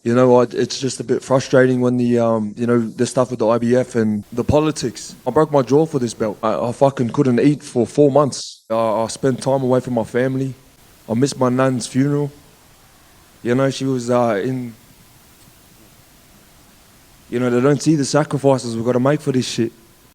It's just a bit frustrating when the stuff with the IBF and the politics. I broke my jaw for this belt. I fucking couldn't eat for 4 months. I spent time away from my family. I missed my nan's funeral. She was they don't see the sacrifices we've got to make for this shit.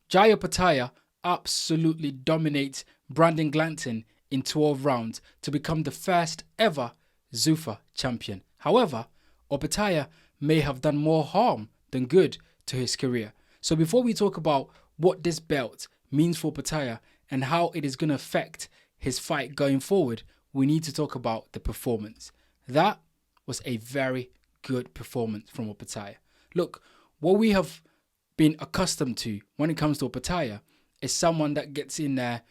Jai Opetaia absolutely dominates Brandon Glanton in 12 rounds to become the first ever Zuffa champion. However, Opetaia may have done more harm than good to his career. So before we talk about what this belt means for Opetaia and how it is going to affect his fight going forward, we need to talk about the performance. That was a very good performance from Opetaia. Look, what we have been accustomed to when it comes to Opetaia is someone that gets in there,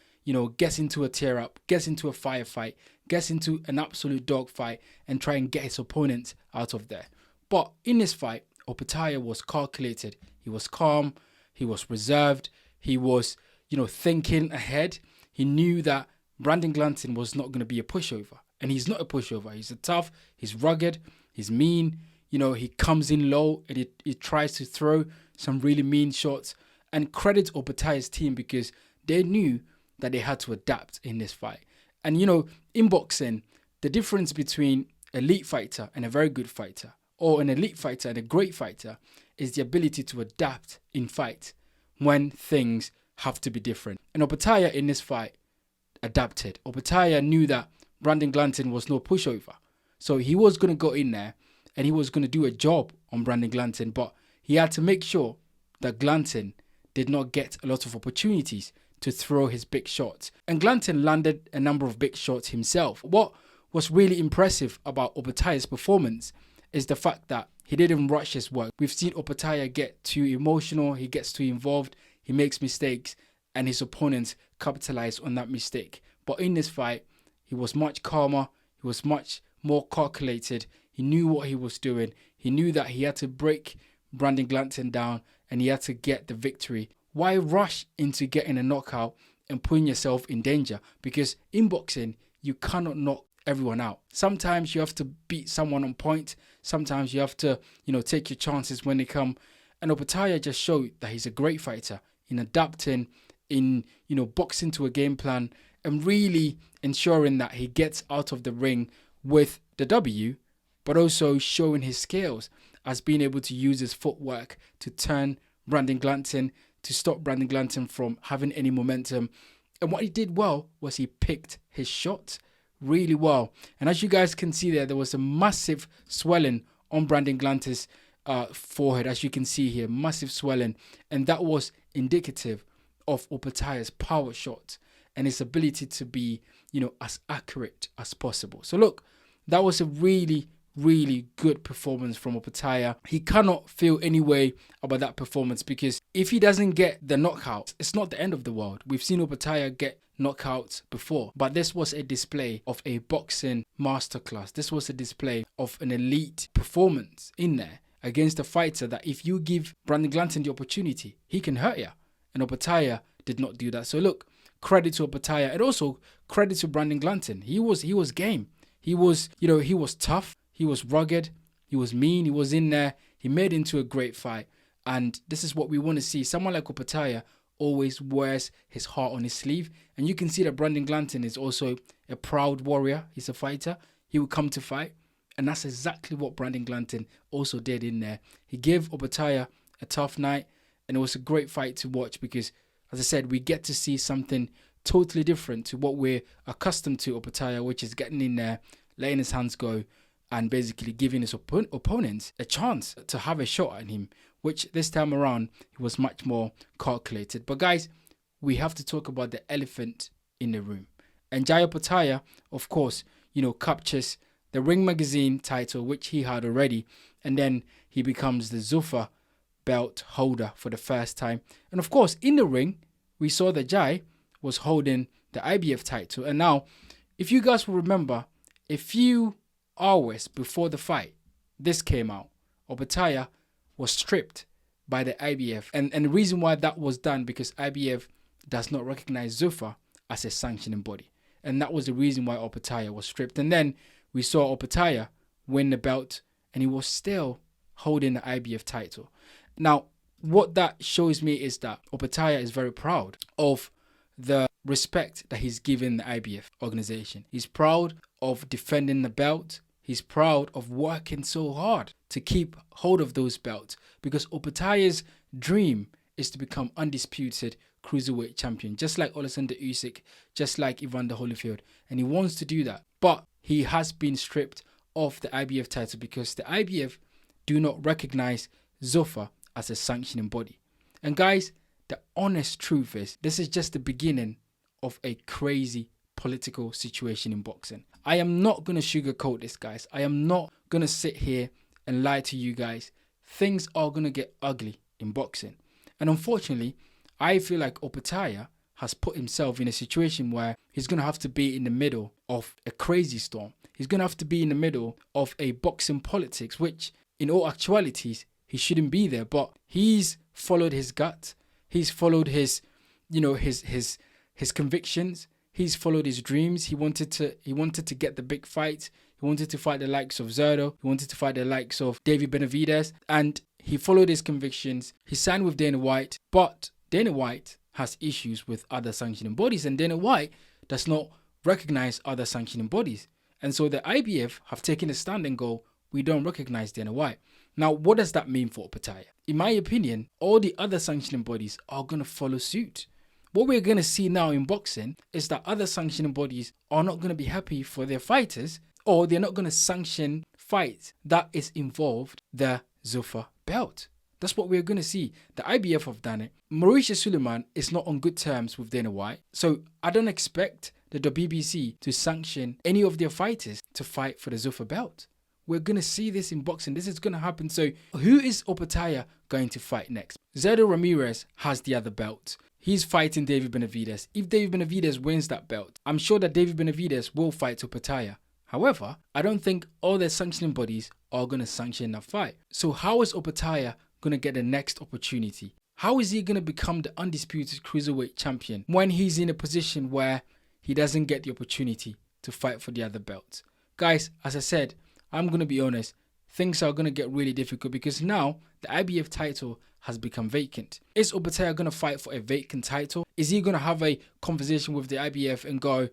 gets into a tear up, gets into a firefight, gets into an absolute dogfight and try and get his opponent out of there. But in this fight, Opetaia was calculated. He was calm. He was reserved. He was, thinking ahead. He knew that Brandon Glanton was not going to be a pushover. And he's not a pushover. He's tough. He's rugged. He's mean. He comes in low and he tries to throw some really mean shots. And credit Opetaia's team because they knew that they had to adapt in this fight. And, in boxing, the difference between elite fighter and a very good fighter, or an elite fighter and a great fighter, is the ability to adapt in fight when things have to be different. And Opetaia in this fight adapted. Opetaia knew that Brandon Glanton was no pushover. So he was going to go in there and he was going to do a job on Brandon Glanton, but he had to make sure that Glanton did not get a lot of opportunities to throw his big shots. And Glanton landed a number of big shots himself. What was really impressive about Opetaia's performance is the fact that he didn't rush his work. We've seen Opetaia get too emotional, he gets too involved, he makes mistakes, and his opponents capitalize on that mistake. But in this fight, he was much calmer, he was much more calculated, he knew what he was doing, he knew that he had to break Brandon Glanton down and he had to get the victory. Why rush into getting a knockout and putting yourself in danger? Because in boxing, you cannot knock everyone out. Sometimes you have to beat someone on point. Sometimes you have to, take your chances when they come. And Opetaia just showed that he's a great fighter in adapting, in, boxing to a game plan and really ensuring that he gets out of the ring with the W, but also showing his skills as being able to use his footwork to turn Brandon Glanton, to stop Brandon Glanton from having any momentum. And what he did well was he picked his shots really well. And as you guys can see there was a massive swelling on Brandon Glanton's forehead, as you can see here, massive swelling. And that was indicative of Opetaia's power shot and his ability to be, as accurate as possible. So look, that was a really good performance from Opetaia. He cannot feel any way about that performance because if he doesn't get the knockout, it's not the end of the world. We've seen Opetaia get knockouts before, but this was a display of a boxing masterclass. This was a display of an elite performance in there against a fighter that if you give Brandon Glanton the opportunity, he can hurt you. And Opetaia did not do that. So look, credit to Opetaia and also credit to Brandon Glanton. He was game. He was, he was tough. He was rugged, he was mean, he was in there, he made it into a great fight. And this is what we want to see. Someone like Opetaia always wears his heart on his sleeve. And you can see that Brandon Glanton is also a proud warrior. He's a fighter. He will come to fight. And that's exactly what Brandon Glanton also did in there. He gave Opetaia a tough night. And it was a great fight to watch because, as I said, we get to see something totally different to what we're accustomed to Opetaia, which is getting in there, letting his hands go, and basically giving his opponents a chance to have a shot at him, which this time around, he was much more calculated. But guys, we have to talk about the elephant in the room. And Jai Opetaia, of course, captures the Ring Magazine title, which he had already, and then he becomes the Zuffa belt holder for the first time. And of course, in the ring, we saw that Jai was holding the IBF title. And now, if you guys will remember, a few hours before the fight, this came out. Opetaia was stripped by the IBF. And the reason why that was done, because IBF does not recognize Zuffa as a sanctioning body. And that was the reason why Opetaia was stripped. And then we saw Opetaia win the belt and he was still holding the IBF title. Now, what that shows me is that Opetaia is very proud of the respect that he's given the IBF organization. He's proud of defending the belt. He's proud of working so hard to keep hold of those belts, because Opetaia's dream is to become undisputed cruiserweight champion, just like Alexander Usyk, just like Evander Holyfield, and he wants to do that. But he has been stripped of the IBF title because the IBF do not recognize Zuffa as a sanctioning body. And guys, the honest truth is, this is just the beginning of a crazy political situation in boxing. I am not going to sugarcoat this, guys. I am not going to sit here and lie to you guys. Things are going to get ugly in boxing. And unfortunately, I feel like Opetaia has put himself in a situation where he's going to have to be in the middle of a crazy storm. He's going to have to be in the middle of a boxing politics, which in all actualities, he shouldn't be there. But he's followed his gut. He's followed his convictions. He's followed his dreams. He wanted to get the big fight. He wanted to fight the likes of Zerdo. He wanted to fight the likes of David Benavidez. And he followed his convictions. He signed with Dana White. But Dana White has issues with other sanctioning bodies. And Dana White does not recognize other sanctioning bodies. And so the IBF have taken a stand and go, we don't recognize Dana White. Now, what does that mean for Opetaia? In my opinion, all the other sanctioning bodies are going to follow suit. What we're going to see now in boxing is that other sanctioning bodies are not going to be happy for their fighters, or they're not going to sanction fights that is involved the Zuffa belt. That's what we're going to see. The IBF have done it. Mauricio Suleiman is not on good terms with Dana White, so I don't expect the WBC to sanction any of their fighters to fight for the Zuffa belt. We're going to see this in boxing. This is going to happen. So who is Opetaia going to fight next? Zerdo Ramirez has the other belt. He's fighting David Benavidez. If David Benavidez wins that belt, I'm sure that David Benavidez will fight Opetaia. However, I don't think all the sanctioning bodies are going to sanction that fight. So how is Opetaia going to get the next opportunity? How is he going to become the undisputed cruiserweight champion when he's in a position where he doesn't get the opportunity to fight for the other belts? Guys, as I said, I'm going to be honest, things are going to get really difficult because now the IBF title has become vacant. Is Opetaia going to fight for a vacant title? Is he going to have a conversation with the IBF and go,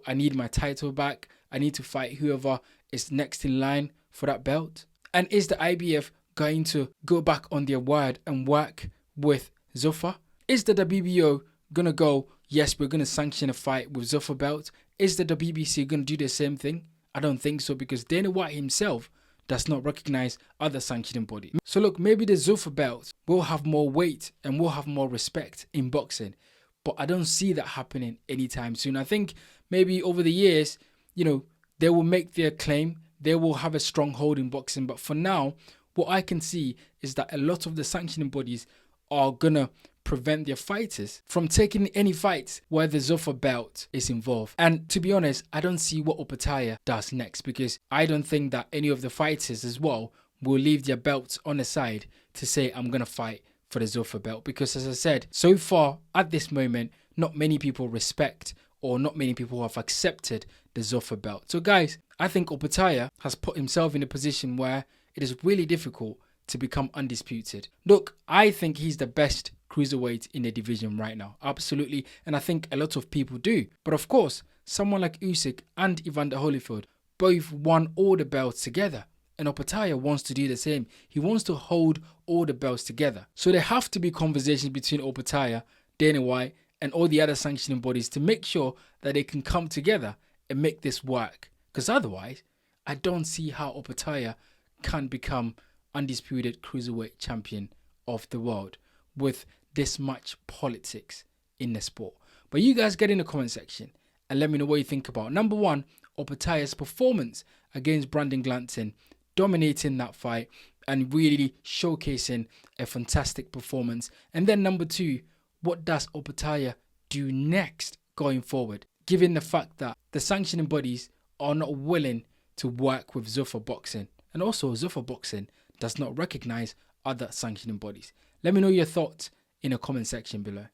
I need my title back. I need to fight whoever is next in line for that belt? And is the IBF going to go back on their word and work with Zuffa? Is the WBO going to go, yes, we're going to sanction a fight with Zuffa belt? Is the WBC going to do the same thing? I don't think so, because Dana White himself does not recognize other sanctioning bodies. So look, maybe the Zuffa belt will have more weight and will have more respect in boxing, but I don't see that happening anytime soon. I think maybe over the years, they will make their claim, they will have a strong hold in boxing, but for now, what I can see is that a lot of the sanctioning bodies are gonna prevent their fighters from taking any fights where the Zuffa belt is involved. And to be honest, I don't see what Opetaia does next, because I don't think that any of the fighters as well will leave their belts on the side to say, I'm going to fight for the Zuffa belt. Because as I said, so far at this moment, not many people respect or not many people have accepted the Zuffa belt. So guys, I think Opetaia has put himself in a position where it is really difficult to become undisputed. Look, I think he's the best cruiserweight in the division right now. Absolutely. And I think a lot of people do. But of course, someone like Usyk and Evander Holyfield both won all the belts together. And Opetaia wants to do the same. He wants to hold all the belts together. So there have to be conversations between Opetaia, Dana White, and all the other sanctioning bodies to make sure that they can come together and make this work. Because otherwise, I don't see how Opetaia can become undisputed cruiserweight champion of the world with this much politics in the sport. But you guys get in the comment section and let me know what you think about. Number one, Opetaia's performance against Brandon Glanton, dominating that fight and really showcasing a fantastic performance. And then number two, what does Opetaia do next going forward, given the fact that the sanctioning bodies are not willing to work with Zuffa Boxing, and also Zuffa Boxing does not recognize other sanctioning bodies? Let me know your thoughts in the comment section below.